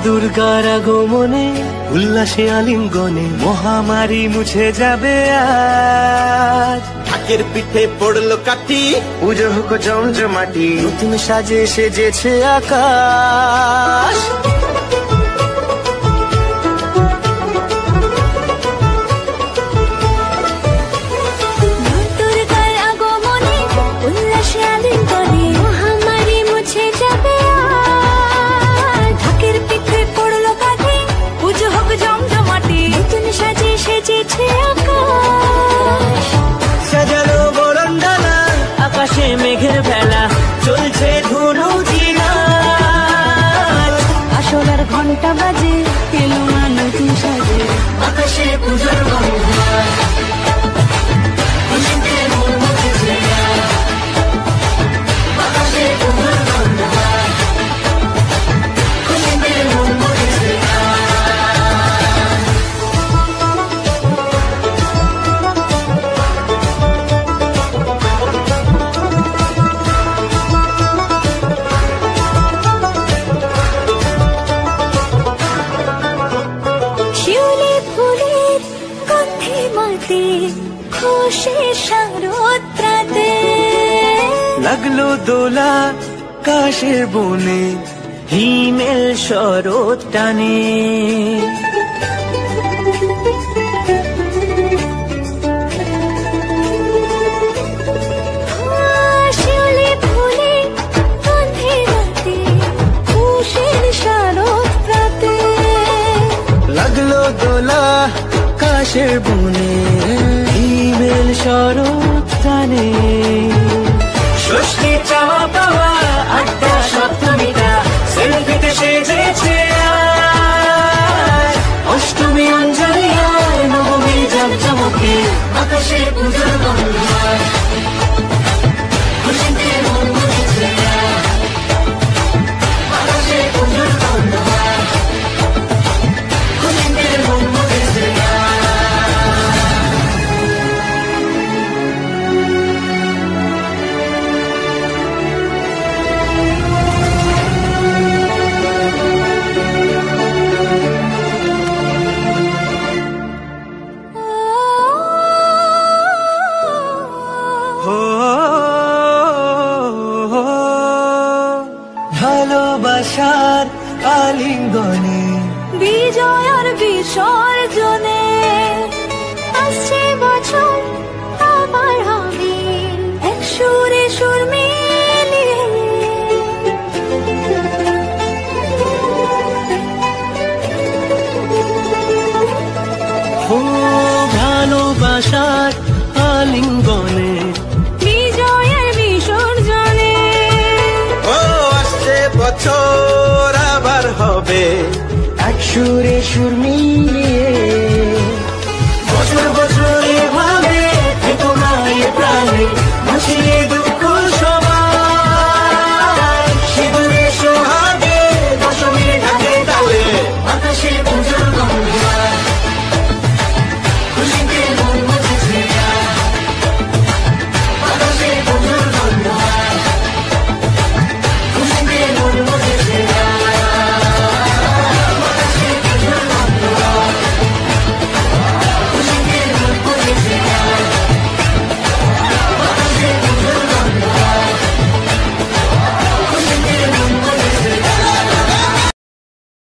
দুর্গার আগমনে উল্লাসে আলিঙ্গনে মহামারী মুছে যাবে আজ। ঢাকের পিঠে পড়লো কাঠি, পুজো হোক জমজমাটি, নতুন সাজে সেজেছে আকাশ। আকাশে মেঘের ভেলা চলছে ধনু জিনা, আসলার ঘন্টা বাজে এলো না নতুন সাজে, আকাশে পুজোর বন্ধন খুশিতে মন মুখেছে আকাশে পুজোর বন্ধন খুশিতে মন মুখেছে। লাগলো দোলা কাশের বনে হিমেল শরৎ টানে, লাগলো দোলা কাশের বনে হিমেল শরৎ টানে। ষষ্ঠী চাওয়া পাওয়া আড্ডা সপ্তমীটা সেলফিতে সেজেছে আজ। অষ্টমী অঞ্জলি আর নবমী জাঁকজমকে আকাশে পুজোর বন্ধন খুশিতে মন মুখেছে আকাশে পুজোর বন্ধন খুশিতে মন মুখেছে। ভালোবাসার আলিঙ্গনে বিজয় আর বিসর্জনে আসছে বছর আবার হবে এক সুরে সুর মিলিয়ে। ভালোবাসার আলিঙ্গনে বিজয় আর বিসর্জনে ও আসছে বছর আবার হবে এক সুরে সুর মিলিয়ে।